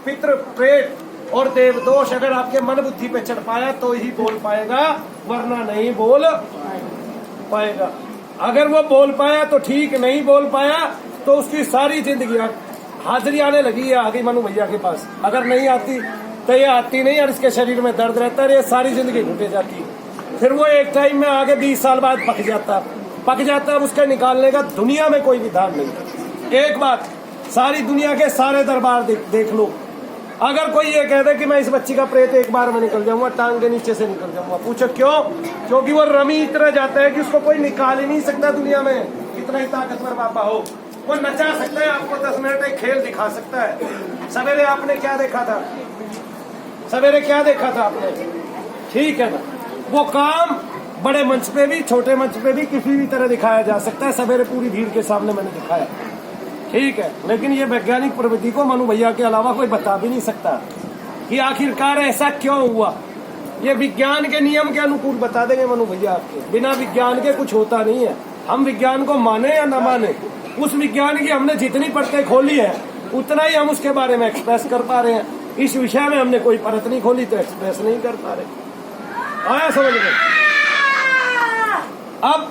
पितृ प्रेत और देवदोष अगर आपके मन बुद्धि पे चढ़ पाया तो ही बोल पाएगा, वरना नहीं बोल पाएगा। अगर वो बोल पाया तो ठीक, नहीं बोल पाया तो उसकी सारी जिंदगी हाजिरी आने लगी है आगे मनु भैया के पास। अगर नहीं आती तो ये आती नहीं और इसके शरीर में दर्द रहता है, ये सारी जिंदगी घुटे जाती है। फिर वो एक टाइम में आगे 20 साल बाद पक जाता है। उसके निकालने का दुनिया में कोई विधान नहीं। एक बात, सारी दुनिया के सारे दरबार देख लो, अगर कोई ये कह दे कि मैं इस बच्ची का प्रेत एक बार में निकल जाऊंगा, टांग के नीचे से निकल जाऊंगा, पूछो क्यों? क्योंकि वो रमी इतना जाता है कि उसको कोई निकाल ही नहीं सकता दुनिया में, कितना ही ताकतवर बाबा हो। वो नचा सकता है, आपको 10 मिनट एक खेल दिखा सकता है। सवेरे आपने क्या देखा था? सवेरे क्या देखा था आपने? ठीक है ना, वो काम बड़े मंच पे भी, छोटे मंच पे भी, किसी भी तरह दिखाया जा सकता है। सवेरे पूरी भीड़ के सामने मैंने दिखाया, ठीक है। लेकिन ये वैज्ञानिक प्रवृत्ति को मनु भैया के अलावा कोई बता भी नहीं सकता कि आखिरकार ऐसा क्यों हुआ। ये विज्ञान के नियम के अनुकूल बता देंगे मनु भैया आपके, बिना विज्ञान के कुछ होता नहीं है। हम विज्ञान को माने या न माने, उस विज्ञान की हमने जितनी परतें खोली है उतना ही हम उसके बारे में एक्सप्रेस कर पा रहे हैं। इस विषय में हमने कोई परत नहीं खोली तो एक्सप्रेस नहीं कर पा रहे। आया समझ में? अब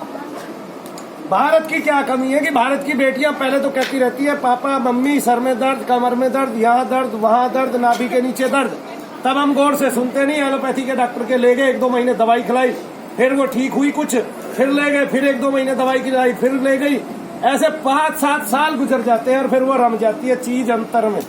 भारत की क्या कमी है कि भारत की बेटियां पहले तो कहती रहती है पापा मम्मी सर में दर्द, कमर में दर्द, यहाँ दर्द, वहाँ दर्द, नाभि के नीचे दर्द। तब हम गौर से सुनते नहीं, एलोपैथी के डॉक्टर के ले गए, 1-2 महीने दवाई खिलाई, फिर वो ठीक हुई कुछ, फिर ले गए, फिर 1-2 महीने दवाई खिलाई, फिर ले गई। ऐसे 5-7 साल गुजर जाते हैं और फिर वो रम जाती है चीज अंतर में,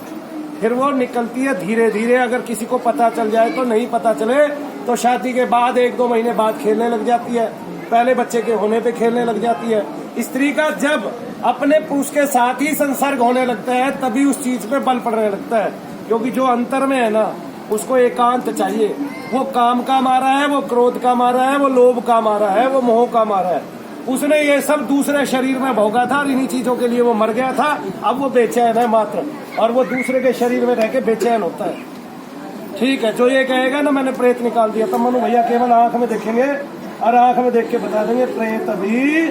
फिर वो निकलती है धीरे धीरे। अगर किसी को पता चल जाए तो, नहीं पता चले तो शादी के बाद 1-2 महीने बाद खेलने लग जाती है, पहले बच्चे के होने पे खेलने लग जाती है। स्त्री का जब अपने पुरुष के साथ ही संसर्ग होने लगता है तभी उस चीज पे बल पड़ने लगता है, क्योंकि जो अंतर में है ना उसको एकांत चाहिए। वो काम का मारा है, वो क्रोध का मारा है, वो लोभ का मारा है, वो मोह का मारा है। उसने ये सब दूसरे शरीर में भोगा था और इन्हीं चीजों के लिए वो मर गया था। अब वो बेचैन है मात्र, और वो दूसरे के शरीर में रह के बेचैन होता है। ठीक है, जो ये कहेगा ना मैंने प्रेत निकाल दिया, तब मनु भैया केवल आंख में देखेंगे और आंख में देख के बता देंगे प्रेत अभी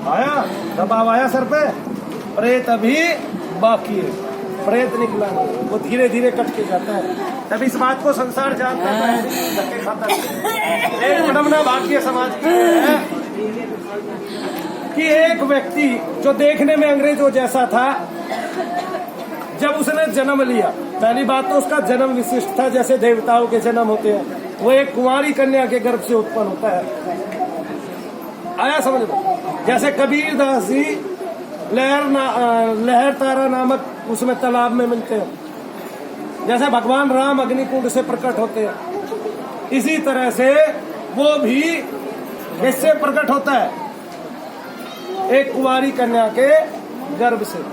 आया, दबाव आया सर पे, प्रेत अभी बाकी है, प्रेत निकला वो धीरे धीरे कट के जाता है। तब इस बात को संसार जानता है, धक्के खाता है। एक विडंबना भारतीय समाज की है कि एक व्यक्ति जो देखने में अंग्रेजों जैसा था, जब उसने जन्म लिया, पहली बात तो उसका जन्म विशिष्ट था, जैसे देवताओं के जन्म होते हैं, वो एक कुंवारी कन्या के गर्भ से उत्पन्न होता है। आया समझ में? जैसे कबीर दास जी लहर तारा नामक उसमें तालाब में मिलते हैं, जैसे भगवान राम अग्निकुंड से प्रकट होते हैं, इसी तरह से वो भी इससे प्रकट होता है, एक कुंवारी कन्या के गर्भ से।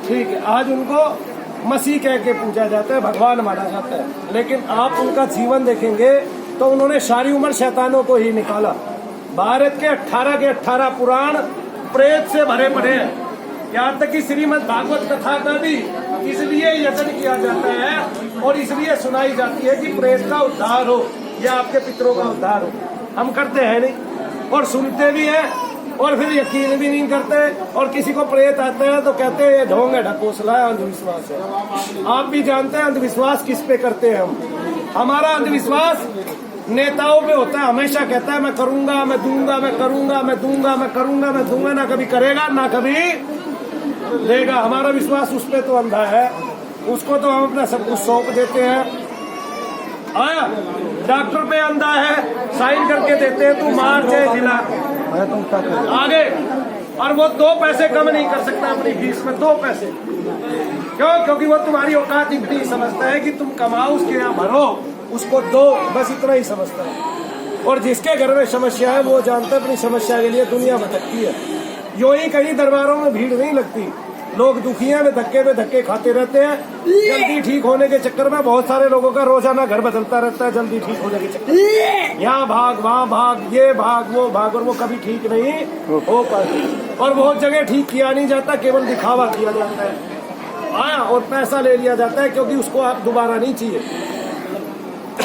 ठीक है, आज उनको मसीह कह के पूजा जाता है, भगवान माना जाता है। लेकिन आप उनका जीवन देखेंगे तो उन्होंने सारी उम्र शैतानों को ही निकाला। भारत के 18 के 18 पुराण प्रेत से भरे पड़े हैं। यहाँ तक कि श्रीमद् भागवत कथा का भी इसलिए यत्न किया जाता है और इसलिए सुनाई जाती है कि प्रेत का उद्धार हो या आपके पितरों का उद्धार हो। हम करते हैं नहीं और सुनते भी हैं और फिर यकीन भी नहीं करते, और किसी को प्रेत आता है तो कहते हैं ढोंग है, ढकोसला है, अंधविश्वास है। आप भी जानते हैं अंधविश्वास किस पे करते हैं हम। हमारा अंधविश्वास नेताओं पे होता है, हमेशा कहता है मैं करूंगा, मैं दूंगा, मैं करूंगा, मैं दूंगा, मैं करूंगा, मैं दूंगा, ना कभी करेगा ना कभी देगा। हमारा विश्वास उस पे तो अंधा है, उसको तो हम अपना सब कुछ सौंप देते हैं। आया, डॉक्टर पे अंधा है, साइन करके देते हैं, तू मार चाहे जिला आगे, और वो 2 पैसे कम नहीं कर सकता अपनी फीस में, 2 पैसे। क्यों? क्योंकि वो तुम्हारी औकात इतनी समझता है कि तुम कमाओ, उसके यहाँ भरो, उसको दो, बस इतना ही समझता है। और जिसके घर में समस्या है वो जानता है अपनी समस्या के लिए दुनिया भटकती है। यूं ही कहीं दरबारों में भीड़ नहीं लगती, लोग दुखी हैं, वे धक्के पे धक्के खाते रहते हैं। जल्दी ठीक होने के चक्कर में बहुत सारे लोगों का रोजाना घर बदलता रहता है, जल्दी ठीक होने के चक्कर में यहाँ भाग, वहाँ भाग, ये भाग, वो भाग, और वो कभी ठीक नहीं हो पाती। और बहुत जगह ठीक किया नहीं जाता, केवल दिखावा किया जाता है। हाँ, और पैसा ले लिया जाता है क्योंकि उसको आप दोबारा नहीं चाहिए।